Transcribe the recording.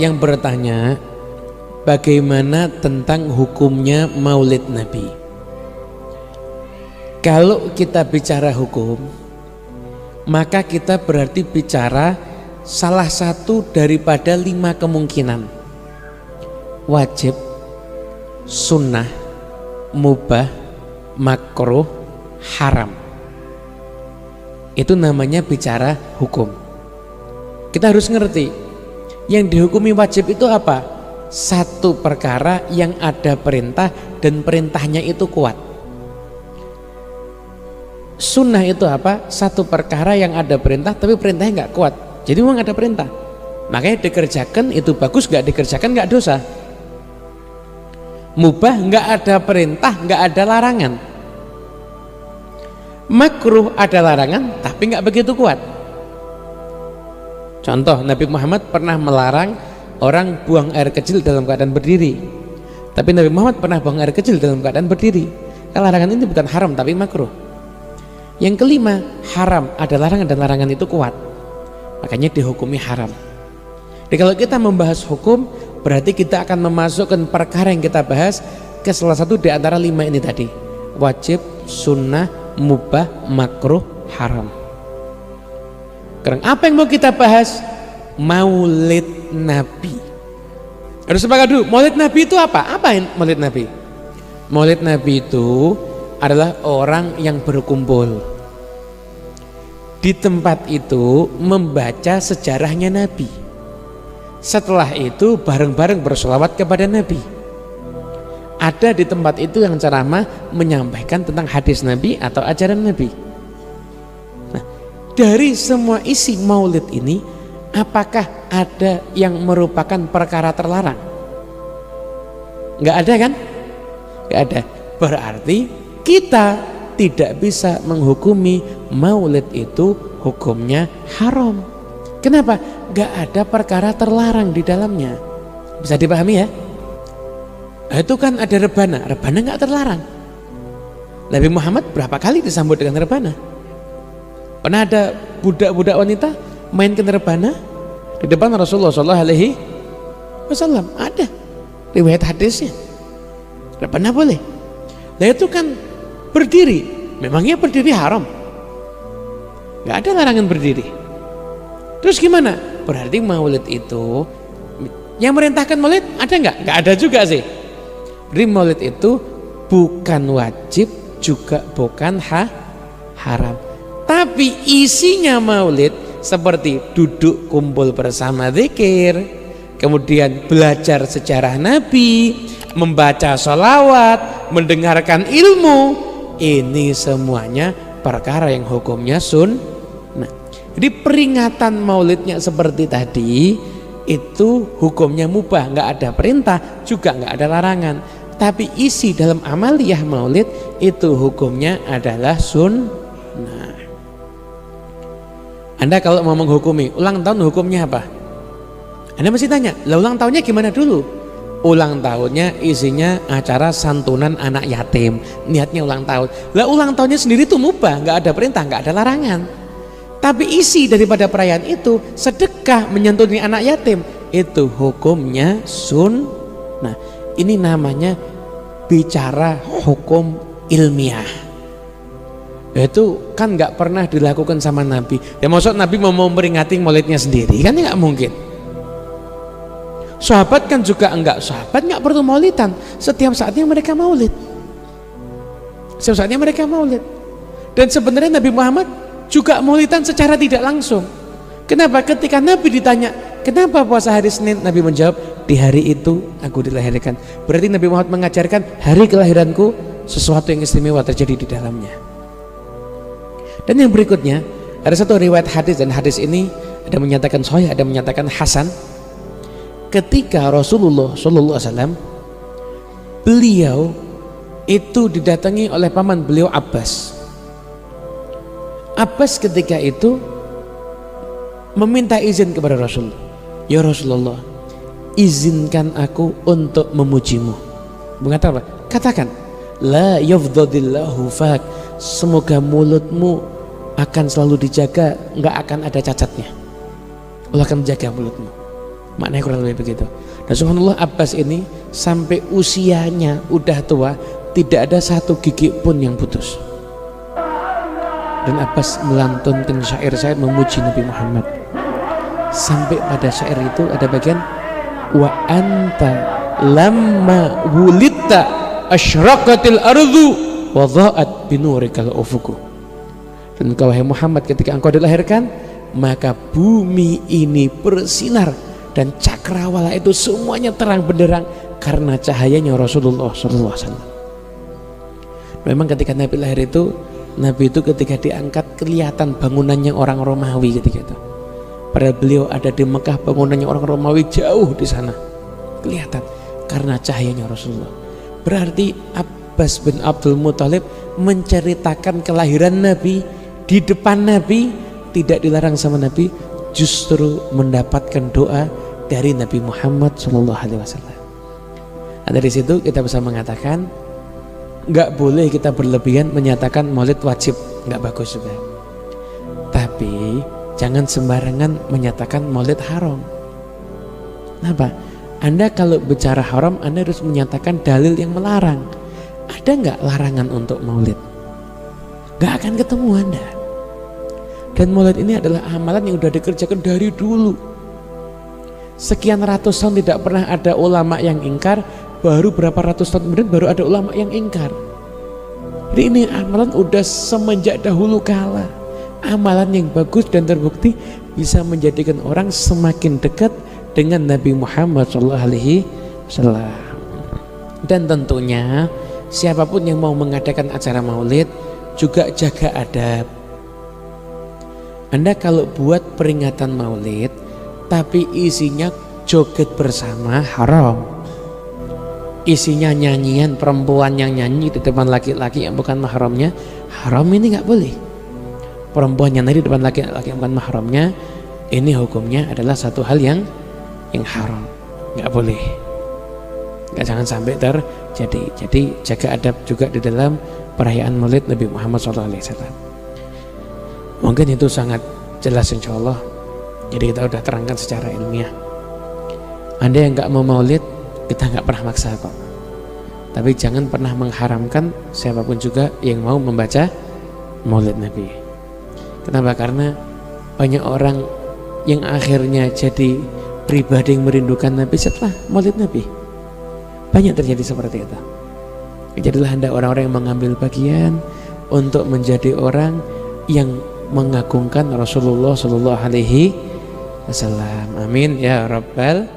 yang bertanya bagaimana tentang hukumnya Maulid Nabi. Kalau kita bicara hukum, maka kita berarti bicara salah satu daripada 5 kemungkinan: wajib, sunnah, mubah, makruh, haram. Itu namanya bicara hukum. Kita harus ngerti yang dihukumi wajib itu apa? Satu perkara yang ada perintah dan perintahnya itu kuat. Sunnah itu apa? Satu perkara yang ada perintah tapi perintahnya nggak kuat, jadi memang ada perintah, makanya dikerjakan itu bagus, nggak dikerjakan nggak dosa. Mubah nggak ada perintah, nggak ada larangan. Makruh ada larangan tapi nggak begitu kuat. Contoh, Nabi Muhammad pernah melarang orang buang air kecil dalam keadaan berdiri, tapi Nabi Muhammad pernah buang air kecil dalam keadaan berdiri. Larangan ini bukan haram tapi makruh. Yang kelima, haram ada larangan dan larangan itu kuat, makanya dihukumi haram. Jadi kalau kita membahas hukum, berarti kita akan memasukkan perkara yang kita bahas ke salah satu di antara 5 ini tadi: wajib, sunnah, mubah, makruh, haram. Sekarang apa yang mau kita bahas? Maulid Nabi. Harus sepakat dulu, Maulid Nabi itu apa? Apa Maulid Nabi? Maulid Nabi itu adalah orang yang berkumpul di tempat itu membaca sejarahnya Nabi. Setelah itu bareng-bareng bersolawat kepada Nabi. Ada di tempat itu yang ceramah menyampaikan tentang hadis Nabi atau ajaran Nabi. Nah, dari semua isi maulid ini, apakah ada yang merupakan perkara terlarang? Nggak ada kan? Nggak ada. Berarti kita tidak bisa menghukumi maulid itu hukumnya haram. Kenapa? Nggak ada perkara terlarang di dalamnya. Bisa dipahami ya? Nah, itu kan ada rebana, rebana nggak terlarang. Nabi Muhammad berapa kali disambut dengan rebana? Pernah ada budak-budak wanita mainkan rebana di depan Rasulullah SAW? Ada riwayat hadisnya. Rebana boleh. Nah itu kan berdiri, memangnya berdiri haram? Nggak ada larangan berdiri. Terus gimana? Berarti maulid itu yang merintahkan maulid ada nggak? Nggak ada juga sih. Jadi maulid itu bukan wajib juga bukan haram. Tapi isinya maulid seperti duduk kumpul bersama zikir, kemudian belajar sejarah Nabi, membaca sholawat, mendengarkan ilmu, ini semuanya perkara yang hukumnya sunnah. Jadi peringatan maulidnya seperti tadi itu hukumnya mubah, nggak ada perintah juga nggak ada larangan. Tapi isi dalam amaliyah maulid itu hukumnya adalah sunnah. Anda kalau mau menghukumi ulang tahun hukumnya apa? Anda mesti tanya, lah ulang tahunnya gimana dulu? Ulang tahunnya isinya acara santunan anak yatim, niatnya ulang tahun. Lah ulang tahunnya sendiri itu mubah, nggak ada perintah, nggak ada larangan. Tapi isi daripada perayaan itu sedekah menyantuni anak yatim, itu hukumnya sunnah. Ini namanya bicara hukum ilmiah. Itu kan nggak pernah dilakukan sama Nabi. Ya maksud Nabi mau memperingati maulidnya sendiri kan nggak mungkin. Sahabat kan juga enggak, sahabat nggak perlu maulidan. Setiap saatnya mereka maulid. Setiap saatnya mereka maulid. Dan sebenarnya Nabi Muhammad juga maulidan secara tidak langsung. Kenapa? Ketika Nabi ditanya, kenapa puasa hari Senin? Nabi menjawab, di hari itu aku dilahirkan. Berarti Nabi Muhammad mengajarkan hari kelahiranku sesuatu yang istimewa terjadi di dalamnya. Dan yang berikutnya, ada satu riwayat hadis, dan hadis ini ada menyatakan sahih, ada menyatakan hasan. Ketika Rasulullah SAW, beliau itu didatangi oleh paman beliau Abbas. Abbas ketika itu meminta izin kepada Rasul, ya Rasulullah, izinkan aku untuk memujimu. Mengatakan apa? Katakan, la yafdhadillahu fak, semoga mulutmu akan selalu dijaga, nggak akan ada cacatnya. Allah akan menjaga mulutmu. Maknanya kurang lebih begitu. Dan subhanallah Abbas ini sampai usianya udah tua, tidak ada satu gigi pun yang putus. Dan Abbas melantunkan syair-syair memuji Nabi Muhammad. Sampai pada syair itu ada bagian wa anta lamma wulidta asyraqatil ardu wa dha'at binurikal ufuku. Dan engkau wahai Muhammad ketika engkau dilahirkan, maka bumi ini bersinar dan cakrawala itu semuanya terang benderang karena cahayanya Rasulullah SAW. Memang ketika Nabi lahir itu, Nabi itu ketika diangkat kelihatan bangunannya orang Romawi ketika itu. Padahal beliau ada di Mekah, bangunannya orang Romawi jauh di sana. Kelihatan karena cahayanya Rasulullah. Berarti Abbas bin Abdul Muthalib menceritakan kelahiran Nabi di depan Nabi, tidak dilarang sama Nabi, justru mendapatkan doa dari Nabi Muhammad SAW. Nah, dari situ kita bisa mengatakan nggak boleh kita berlebihan menyatakan maulid wajib, nggak bagus juga. Tapi jangan sembarangan menyatakan maulid haram. Kenapa? Anda kalau bicara haram, Anda harus menyatakan dalil yang melarang. Ada nggak larangan untuk maulid? Nggak akan ketemu Anda. Dan maulid ini adalah amalan yang sudah dikerjakan dari dulu. Sekian ratus tahun tidak pernah ada ulama yang ingkar, baru berapa ratus tahun kemudian baru ada ulama yang ingkar. Jadi ini amalan udah semenjak dahulu kala. Amalan yang bagus dan terbukti bisa menjadikan orang semakin dekat dengan Nabi Muhammad SAW. Dan tentunya siapapun yang mau mengadakan acara maulid juga jaga adab. Anda kalau buat peringatan maulid tapi isinya joget bersama, haram. Isinya nyanyian, perempuan yang nyanyi di depan laki-laki yang bukan mahramnya, haram, ini nggak boleh. Perempuan yang nyanyi di depan laki-laki yang bukan mahramnya, ini hukumnya adalah satu hal yang haram, nggak boleh. Nggak, jangan sampai terjadi. Jadi jaga adab juga di dalam perayaan maulid Nabi Muhammad SAW. Mungkin itu sangat jelas insya Allah. Jadi kita udah terangkan secara ilmiah. Anda yang nggak mau maulid, kita nggak pernah maksa kok. Tapi jangan pernah mengharamkan siapapun juga yang mau membaca maulid Nabi. Kenapa? Karena banyak orang yang akhirnya jadi pribadi yang merindukan Nabi setelah maulid Nabi. Banyak terjadi seperti itu. Jadilah Anda orang-orang yang mengambil bagian untuk menjadi orang yang mengagungkan Rasulullah SAW. Amin ya Rabbal